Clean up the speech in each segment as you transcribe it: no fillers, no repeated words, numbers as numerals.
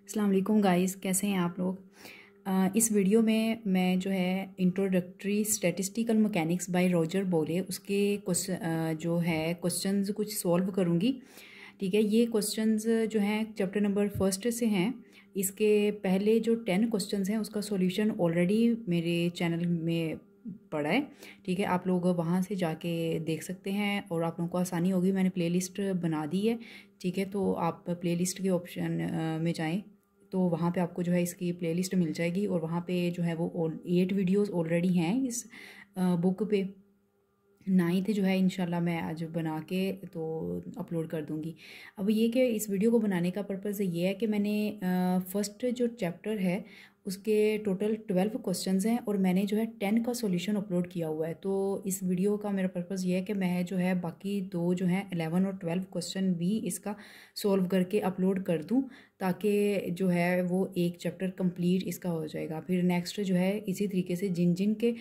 अस्सलाम वालेकुम गाइस, कैसे हैं आप लोग। इस वीडियो में मैं जो है introductory statistical mechanics by Roger Bowley उसके जो है क्वेश्चंस कुछ सॉल्व करूंगी। ठीक है, ये क्वेश्चंस जो हैं चैप्टर नंबर फर्स्ट से हैं। इसके पहले जो 10 क्वेश्चंस हैं उसका सॉल्यूशन ऑलरेडी मेरे चैनल में पड़ा है। ठीक है, आप लोग वहाँ से जाके देख सकते हैं और आप लोगों को आसानी होगी। मैंने प्लेलिस्ट बना दी है। ठीक है, तो आप प्लेलिस्ट के ऑप्शन में जाएं तो वहाँ पे आपको जो है इसकी प्लेलिस्ट मिल जाएगी और वहाँ पे जो है वो 8 वीडियोस ऑलरेडी हैं इस बुक पे। 9th जो है इंशाल्लाह मैं आज बना के तो अपलोड कर दूँगी। अब ये कि इस वीडियो को बनाने का पर्पज़ ये है कि मैंने फर्स्ट जो चैप्टर है उसके टोटल 12 क्वेश्चंस हैं और मैंने जो है 10 का सॉल्यूशन अपलोड किया हुआ है। तो इस वीडियो का मेरा पर्पज़ ये है कि मैं जो है बाकी दो जो हैं 11 और 12 क्वेश्चन भी इसका सॉल्व करके अपलोड कर दूं, ताकि जो है वो एक चैप्टर कंप्लीट इसका हो जाएगा। फिर नेक्स्ट जो है इसी तरीके से जिन जिन के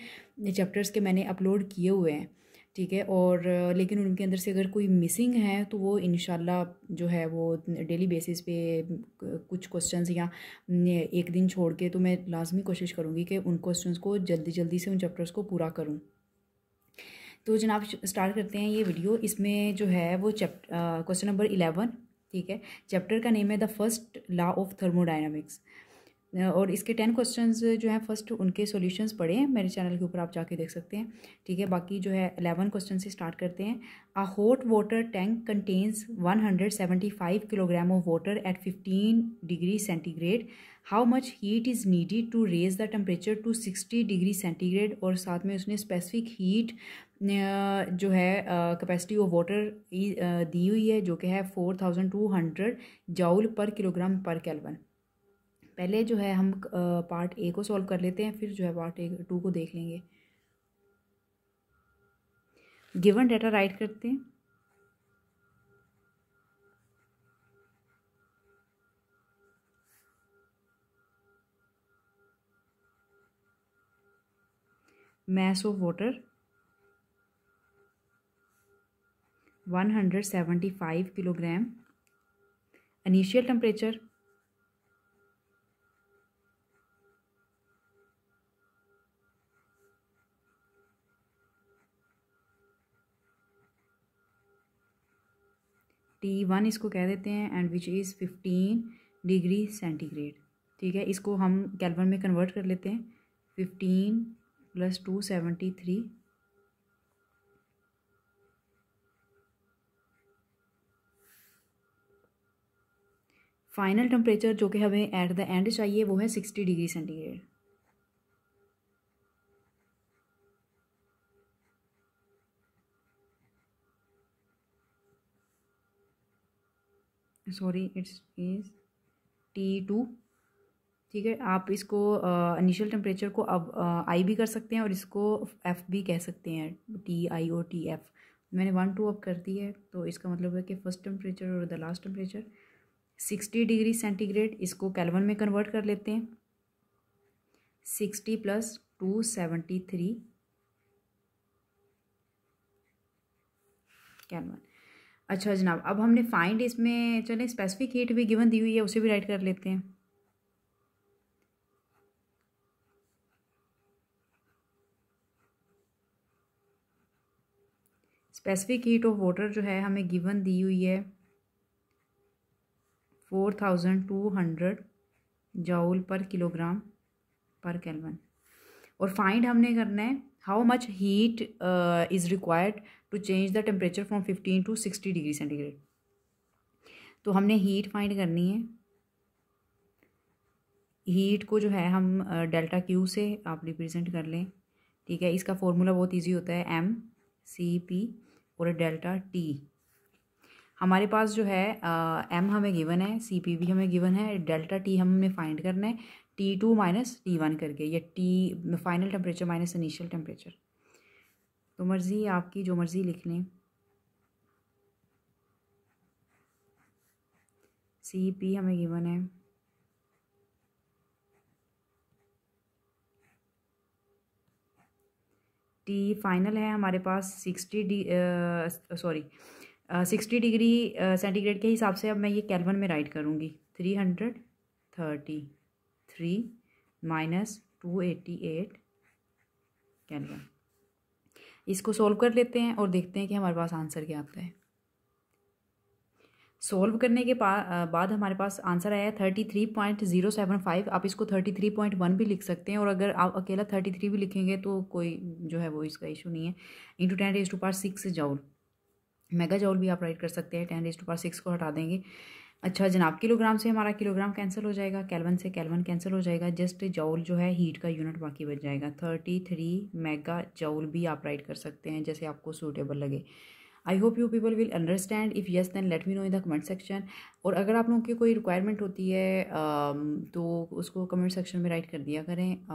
चैप्टर्स के मैंने अपलोड किए हुए हैं, ठीक है, और लेकिन उनके अंदर से अगर कोई मिसिंग है तो वो इंशाल्लाह जो है वो डेली बेसिस पे कुछ क्वेश्चंस या एक दिन छोड़ के तो मैं लाजमी कोशिश करूँगी कि उन क्वेश्चंस को जल्दी जल्दी से उन चैप्टर्स को पूरा करूँ। तो जनाब स्टार्ट करते हैं ये वीडियो। इसमें जो है वो क्वेश्चन नंबर 11। ठीक है, चैप्टर का नेम है the first law of thermodynamics और इसके 10 क्वेश्चंस जो हैं फर्स्ट उनके सॉल्यूशंस पड़े हैं मेरे चैनल के ऊपर, आप जाके देख सकते हैं। ठीक है, बाकी जो है 11 क्वेश्चन से स्टार्ट करते हैं। A hot water tank contains 175 kilogram of water at 15 degree centigrade. How much heat is needed to raise the temperature to 60 degree centigrade. और साथ में उसने स्पेसिफिक हीट जो है कैपेसिटी ऑफ वाटर दी हुई है जो कि है 4200 जूल पर किलोग्राम पर केल्विन। पहले जो है हम पार्ट ए को सॉल्व कर लेते हैं, फिर जो है पार्ट टू को देख लेंगे। गिवन डाटा राइट करते हैं। mass of water 175 kilogram. Initial temperature T1 इसको कह देते हैं and which is 15 degree centigrade. ठीक है, इसको हम केल्विन में कन्वर्ट कर लेते हैं। 15 + 273 फाइनल टेम्परेचर जो कि हमें एट द एंड चाहिए वो है 60 degree centigrade. Sorry it's is T2। ठीक है, आप इसको इनिशियल टेम्परेचर को अब आई भी कर सकते हैं और इसको एफ भी कह सकते हैं, TI और TF। मैंने 1 2 अब कर दी है तो इसका मतलब है कि फर्स्ट टेम्परेचर और the last temperature 60 degree centigrade. इसको केल्विन में कन्वर्ट कर लेते हैं। 60 + 273 केल्विन। अच्छा जनाब, अब हमने फाइंड इसमें चलें स्पेसिफिक हीट भी गिवन दी हुई है, उसे भी राइट कर लेते हैं। स्पेसिफिक हीट ऑफ वाटर जो है हमें गिवन दी हुई है 4200 जूल पर किलोग्राम पर केल्विन। और फाइंड हमने करना है how much heat is required to change the temperature from 15 to 60 degree centigrade. तो हमने हीट फाइंड करनी है। हीट को जो है हम डेल्टा क्यू से आप रिप्रेजेंट कर लें। ठीक है, इसका फॉर्मूला बहुत इजी होता है mCp और डेल्टा T। हमारे पास जो है m हमें गिवन है, Cp भी हमें गिवन है, डेल्टा T हमने फाइंड करना है T2 - T1 करके, या T final temperature minus initial temperature. तो मर्ज़ी है आपकी, जो मर्ज़ी लिख लें। Cp हमें गिवन है T फाइनल है हमारे पास 60 डिग्री सेंटीग्रेड के हिसाब से अब मैं ये केल्विन में राइट करूँगी 300 33 माइनस 288 केल्विन। इसको सॉल्व कर लेते हैं और देखते हैं कि हमारे पास आंसर क्या आता है। सॉल्व करने के बाद हमारे पास आंसर आया 33.075। आप इसको 33.1 भी लिख सकते हैं, और अगर आप अकेला 33 भी लिखेंगे तो कोई जो है वो इसका इशू नहीं है। इंटू 10⁻6 जॉल, मेगा जॉल भी आप राइट कर सकते हैं। 10⁻6 को हटा देंगे। अच्छा जनाब, किलोग्राम से हमारा किलोग्राम कैंसिल हो जाएगा, केल्विन से केल्विन कैंसिल हो जाएगा, जस्ट जॉल जो है हीट का यूनिट बाकी बच जाएगा। 33 मेगा जॉल भी आप राइट कर सकते हैं जैसे आपको सूटेबल लगे। I hope you people will understand. If yes then let me know in the comment section. और अगर आप लोगों की कोई रिक्वायरमेंट होती है तो उसको कमेंट सेक्शन में राइट कर दिया करें।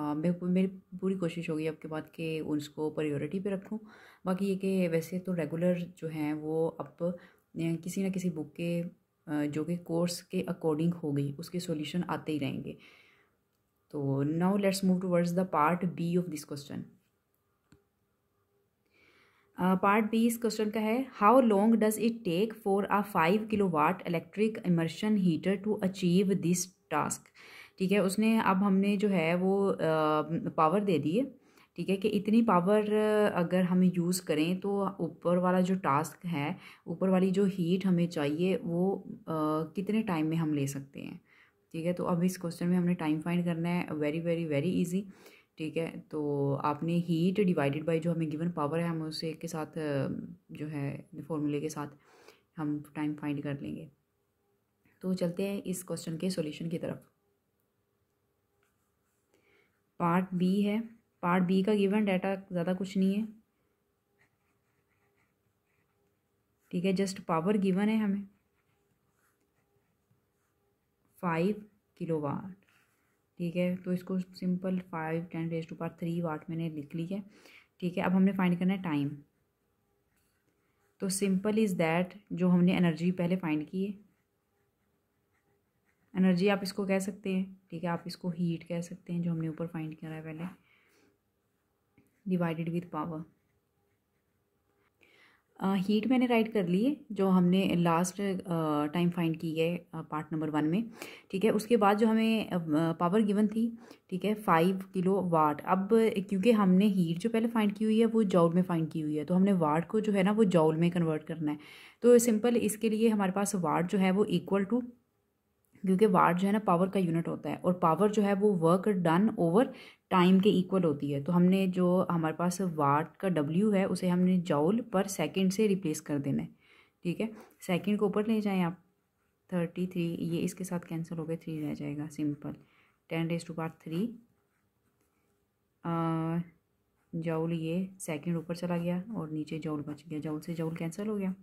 मेरी पूरी कोशिश होगी आपके बाद कि उसको प्रायोरिटी पे रखूं। बाकी ये कि वैसे तो रेगुलर जो हैं वो अब किसी न किसी बुक के जो कि कोर्स के अकॉर्डिंग होगी उसके सॉल्यूशन आते ही रहेंगे। तो now let's move towards the part B of this question. Part B इस क्वेश्चन का है, how long does it take for a 5 kilowatt electric immersion heater to achieve this task. ठीक है, उसने अब हमने जो है वो पावर दे दी है। ठीक है, कि इतनी पावर अगर हम यूज़ करें तो ऊपर वाला जो टास्क है, ऊपर वाली जो हीट हमें चाहिए वो कितने टाइम में हम ले सकते हैं। ठीक है, तो अब इस क्वेश्चन में हमने टाइम फाइंड करना है। Very very very easy. ठीक है, तो आपने हीट डिवाइडेड बाय जो हमें गिवन पावर है, हम उसे के साथ जो है फॉर्मूले के साथ हम टाइम फाइंड कर लेंगे। तो चलते हैं इस क्वेश्चन के सॉल्यूशन की तरफ। पार्ट बी है। पार्ट बी का गिवन डाटा ज़्यादा कुछ नहीं है। ठीक है, जस्ट पावर गिवन है हमें 5 किलोवाट। ठीक है, तो इसको सिंपल 5 10⁻³ वाट मैंने लिख ली है। ठीक है, अब हमने फाइंड करना है टाइम। तो सिंपल इज़ दैट जो हमने एनर्जी पहले फाइंड की है, एनर्जी आप इसको कह सकते हैं। ठीक है, आप इसको हीट कह सकते हैं जो हमने ऊपर फाइंड किया है पहले, डिवाइडेड विथ पावर। हीट मैंने राइट कर ली है जो हमने लास्ट टाइम फाइंड की है पार्ट नंबर 1 में। ठीक है, उसके बाद जो हमें पावर गिवन थी, ठीक है 5 किलोवाट। अब क्योंकि हमने हीट जो पहले फाइंड की हुई है वो जॉल में फाइंड की हुई है, तो हमने वाट को जो है ना वो जॉल में कन्वर्ट करना है। तो सिंपल इसके लिए हमारे पास वाट जो है वो इक्वल टू, क्योंकि वाट जो है ना पावर का यूनिट होता है, और पावर जो है वो वर्क डन ओवर टाइम के इक्वल होती है। तो हमने जो हमारे पास वाट का डब्ल्यू है उसे हमने जॉल पर सेकंड से रिप्लेस कर देना है। ठीक है, सेकंड को ऊपर ले जाएं आप। 33 ये इसके साथ कैंसिल हो गए, 3 रह जाएगा सिंपल। 10⁻³ जॉल, ये सेकंड ऊपर चला गया और नीचे जॉल बच गया, जॉल से जॉल कैंसिल हो गया।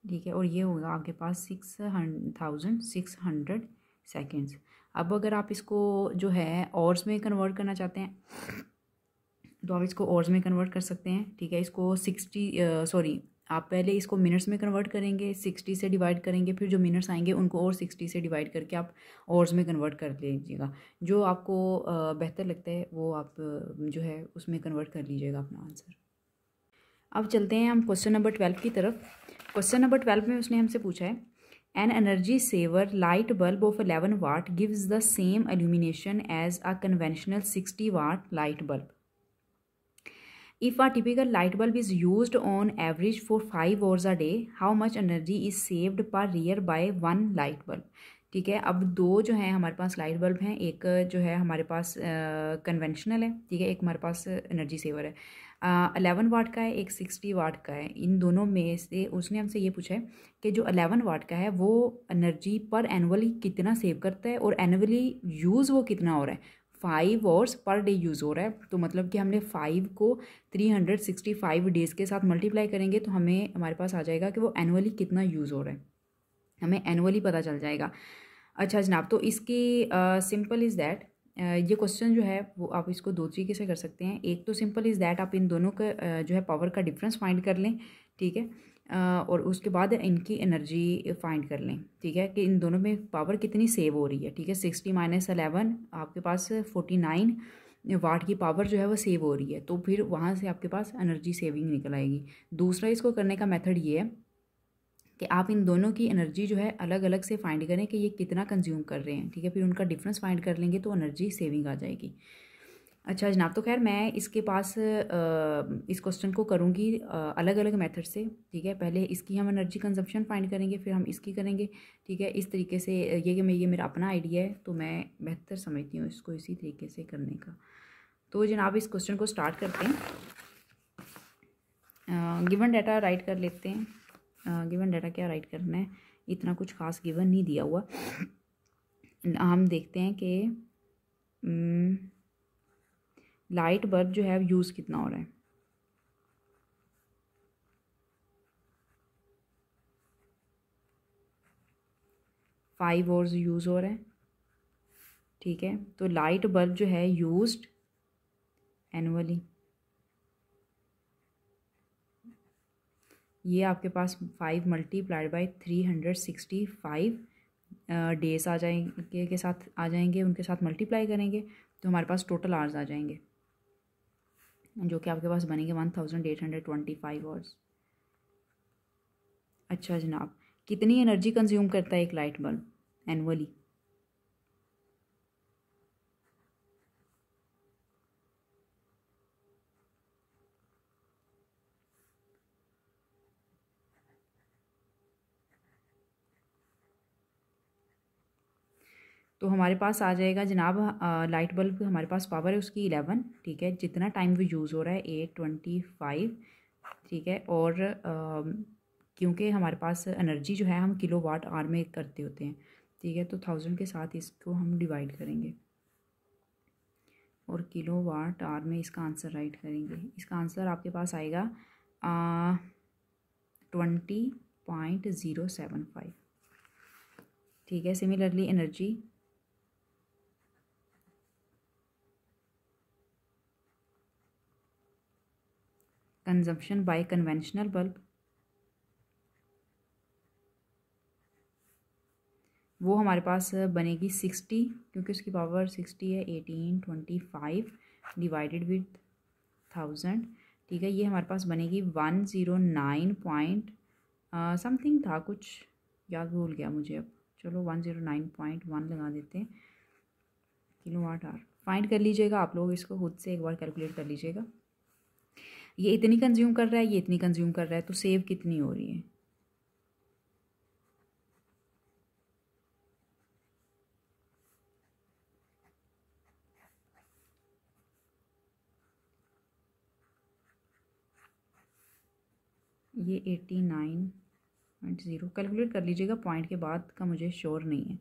ठीक है, और ये होगा आपके पास 6600 सेकेंड्स। अब अगर आप इसको जो है ऑर्स में कन्वर्ट करना चाहते हैं तो आप इसको ऑर्स में कन्वर्ट कर सकते हैं। ठीक है, इसको 60 आप पहले इसको मिनट्स में कन्वर्ट करेंगे, 60 से डिवाइड करेंगे, फिर जो मिनट्स आएंगे उनको और 60 से डिवाइड करके आप ऑर्स में कन्वर्ट कर लीजिएगा। जो आपको बेहतर लगता है वो आप जो है उसमें कन्वर्ट कर लीजिएगा अपना आंसर। अब चलते हैं हम क्वेश्चन नंबर 12 की तरफ। क्वेश्चन नंबर 12 में उसने हमसे पूछा है, an energy saver light bulb of 11 watt gives the same illumination as a conventional 60 watt light bulb. If a typical light bulb is used on average for 5 hours a day, how much energy is saved per year by one light bulb? ठीक है, अब दो जो हैं हमारे पास light bulb हैं, एक जो है हमारे पास कन्वेंशनल है। ठीक है, एक हमारे पास एनर्जी सेवर है। 11 वाट का है, एक 60 वाट का है। इन दोनों में से उसने हमसे ये पूछा है कि जो 11 वाट का है वो एनर्जी पर एनुअली कितना सेव करता है और एनुअली यूज़ वो कितना हो रहा है। 5 आवर्स पर डे यूज़ हो रहा है, तो मतलब कि हमने 5 को 365 डेज़ के साथ मल्टीप्लाई करेंगे तो हमें हमारे पास आ जाएगा कि वो एनुअली कितना यूज़ हो रहा है, हमें एनुअली पता चल जाएगा। अच्छा जनाब, तो इसकी सिंपल इज़ दैट ये क्वेश्चन जो है वो आप इसको दो तरीके से कर सकते हैं। एक तो सिंपल इज़ दैट आप इन दोनों का जो है पावर का डिफरेंस फाइंड कर लें। ठीक है, और उसके बाद इनकी एनर्जी फाइंड कर लें। ठीक है, कि इन दोनों में पावर कितनी सेव हो रही है। ठीक है, 60 - 11 आपके पास 49 वाट की पावर जो है वो सेव हो रही है, तो फिर वहाँ से आपके पास एनर्जी सेविंग निकल आएगी। दूसरा इसको करने का मेथड ये है कि आप इन दोनों की एनर्जी जो है अलग अलग से फाइंड करें कि ये कितना कंज्यूम कर रहे हैं, ठीक है। फिर उनका डिफरेंस फाइंड कर लेंगे तो एनर्जी सेविंग आ जाएगी। अच्छा जनाब, तो खैर मैं इसके पास इस क्वेश्चन को करूँगी अलग अलग मेथड से, ठीक है। पहले इसकी हम एनर्जी कंजप्शन फाइंड करेंगे, फिर हम इसकी करेंगे, ठीक है। इस तरीके से ये मेरा अपना आइडिया है, तो मैं बेहतर समझती हूँ इसको इसी तरीके से करने का। तो जनाब इस क्वेश्चन को स्टार्ट करते हैं। गिवन डाटा राइट कर लेते हैं। गिवन डाटा क्या राइट करना है, इतना कुछ खास गिवन नहीं दिया हुआ। हम देखते हैं कि लाइट बल्ब जो है यूज़ कितना हो रहा है। फाइव आवर्स यूज़ हो रहा है, ठीक है। तो लाइट बल्ब जो है यूज्ड एनुअली, ये आपके पास 5 मल्टीप्लाइड बाई 365 डेज आ जाएंगे के साथ आ जाएंगे, उनके साथ मल्टीप्लाई करेंगे तो हमारे पास टोटल आवर्स आ जाएंगे, जो कि आपके पास बनेंगे 1825 आवर्स। अच्छा जनाब, कितनी एनर्जी कंज्यूम करता है एक लाइट बल्ब एनुअली? तो हमारे पास आ जाएगा जनाब, लाइट बल्ब हमारे पास पावर है उसकी 11, ठीक है। जितना टाइम वो यूज़ हो रहा है 825, ठीक है। और क्योंकि हमारे पास एनर्जी जो है हम किलो वाट आवर में करते होते हैं, ठीक है। तो 1000 के साथ इसको हम डिवाइड करेंगे और किलो वाट आवर में इसका आंसर राइट करेंगे। इसका आंसर आपके पास आएगा 20.075, ठीक है। Similarly energy consumption by conventional bulb, वो हमारे पास बनेगी 60, क्योंकि उसकी पावर 60 है। 1825 डिवाइडेड विद 1000, ठीक है। ये हमारे पास बनेगी 109 पॉइंट समथिंग था, कुछ याद भूल गया मुझे अब। चलो 109.1 लगा देते हैं किलो वाट आवर। फाइंड कर लीजिएगा आप लोग, इसको खुद से एक बार कैलकुलेट कर लीजिएगा। ये इतनी कंज्यूम कर रहा है, ये इतनी कंज्यूम कर रहा है, तो सेव कितनी हो रही है? ये 89.0 कैलकुलेट कर लीजिएगा, पॉइंट के बाद का मुझे श्योर नहीं है,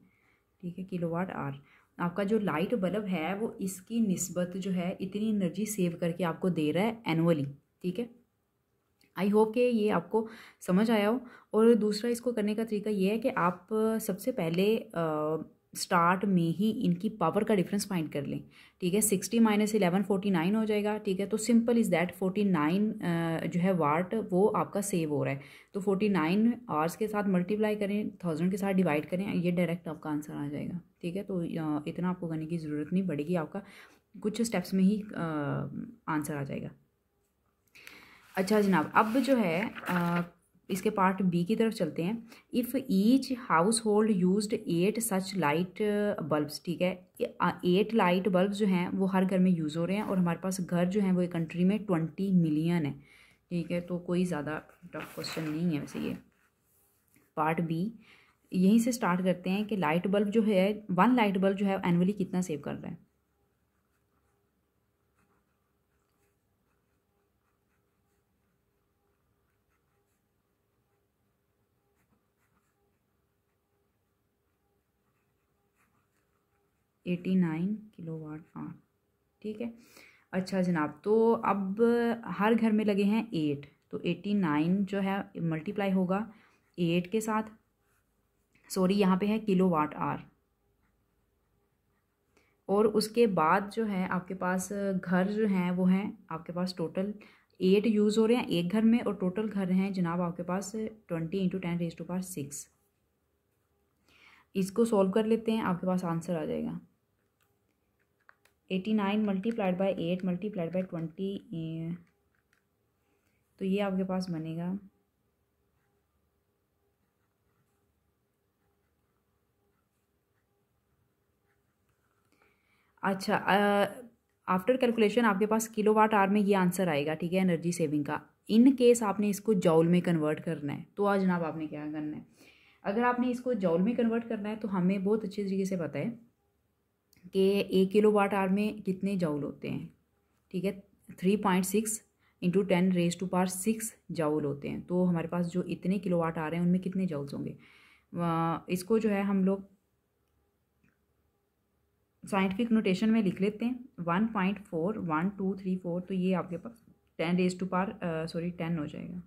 ठीक है। किलोवाट आवर आपका जो लाइट बल्ब है वो इसकी निस्बत जो है इतनी एनर्जी सेव करके आपको दे रहा है एनुअली, ठीक है। आई होप कि ये आपको समझ आया हो। और दूसरा इसको करने का तरीका ये है कि आप सबसे पहले स्टार्ट में ही इनकी पावर का डिफरेंस फाइंड कर लें, ठीक है। 60 माइनस 11 49 हो जाएगा, ठीक है। तो सिंपल इज़ दैट 49 जो है वाट वो आपका सेव हो रहा है, तो 49 आवर्स के साथ मल्टीप्लाई करें, 1000 के साथ डिवाइड करें, ये डायरेक्ट आपका आंसर आ जाएगा, ठीक है। तो इतना आपको करने की ज़रूरत नहीं पड़ेगी, आपका कुछ स्टेप्स में ही आंसर आ जाएगा। अच्छा जनाब, अब जो है इसके पार्ट बी की तरफ चलते हैं। If each house hold used 8 such light bulbs, ठीक है। 8 लाइट बल्ब जो हैं वो हर घर में यूज़ हो रहे हैं, और हमारे पास घर जो हैं वो एक कंट्री में 20 मिलियन है, ठीक है। तो कोई ज़्यादा टफ क्वेश्चन नहीं है वैसे ये। पार्ट बी यहीं से स्टार्ट करते हैं कि लाइट बल्ब जो है, 1 लाइट बल्ब जो है एनुअली कितना सेव कर रहा है? $89 kWh, ठीक है। अच्छा जनाब, तो अब हर घर में लगे हैं 8, तो 89 जो है मल्टीप्लाई होगा 8 के साथ, सॉरी यहाँ पे है किलो वाट आवर। और उसके बाद जो है आपके पास घर जो हैं वो हैं आपके पास टोटल 8 यूज़ हो रहे हैं एक घर में, और टोटल घर हैं जनाब आपके पास 20 × 10⁻⁶। इसको सॉल्व कर लेते हैं, आपके पास आंसर आ जाएगा 89 मल्टीप्लाइड बाई 8 मल्टीप्लाइड बाई 20, तो ये आपके पास बनेगा अच्छा, आफ्टर कैलकुलेशन आपके पास किलोवाट आवर में ये आंसर आएगा, ठीक है, एनर्जी सेविंग का। इन केस आपने इसको जॉल में कन्वर्ट करना है तो आज जनाब आपने क्या करना है, अगर आपने इसको जॉल में कन्वर्ट करना है तो हमें बहुत अच्छे तरीके से पता है कि 1 किलोवाट आवर में कितने जॉल होते हैं, ठीक है। 3.6 इंटू 10⁻⁶ जॉल होते हैं। तो हमारे पास जो इतने किलोवाट आ रहे हैं उनमें कितने जॉल्स होंगे, इसको जो है हम लोग साइंटिफिक नोटेशन में लिख लेते हैं। 1.41234, तो ये आपके पास 10⁻10 हो जाएगा।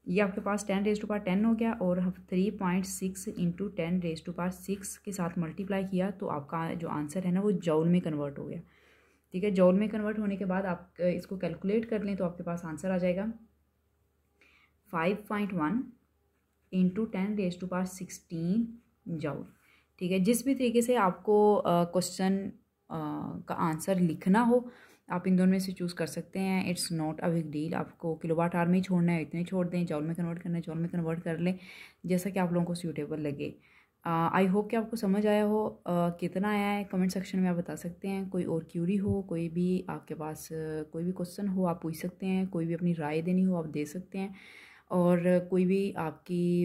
ये आपके पास 10⁻10 हो गया, और 3.6 इंटू 10⁻6 के साथ मल्टीप्लाई किया तो आपका जो आंसर है ना वो जॉल में कन्वर्ट हो गया, ठीक है। जॉल में कन्वर्ट होने के बाद आप इसको कैलकुलेट कर लें तो आपके पास आंसर आ जाएगा 5.1 इंटू 10⁻16 जॉल, ठीक है। जिस भी तरीके से आपको क्वेश्चन का आंसर लिखना हो आप इन दोनों में से चूज़ कर सकते हैं। It's not a big deal, आपको किलोवाट आवर में ही छोड़ना है इतने छोड़ दें, जॉल में कन्वर्ट करना है जॉल में कन्वर्ट कर लें, जैसा कि आप लोगों को सूटेबल लगे। आई होप कि आपको समझ आया हो। कितना आया है कमेंट सेक्शन में आप बता सकते हैं। कोई और क्यूरी हो, कोई भी आपके पास कोई भी क्वेश्चन हो आप पूछ सकते हैं, कोई भी अपनी राय देनी हो आप दे सकते हैं, और कोई भी आपकी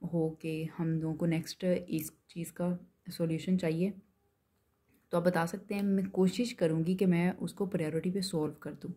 हो कि हम लोगों को नेक्स्ट इस चीज़ का सॉल्यूशन चाहिए तो आप बता सकते हैं। मैं कोशिश करूँगी कि मैं उसको प्रायोरिटी पे सॉल्व कर दूँ,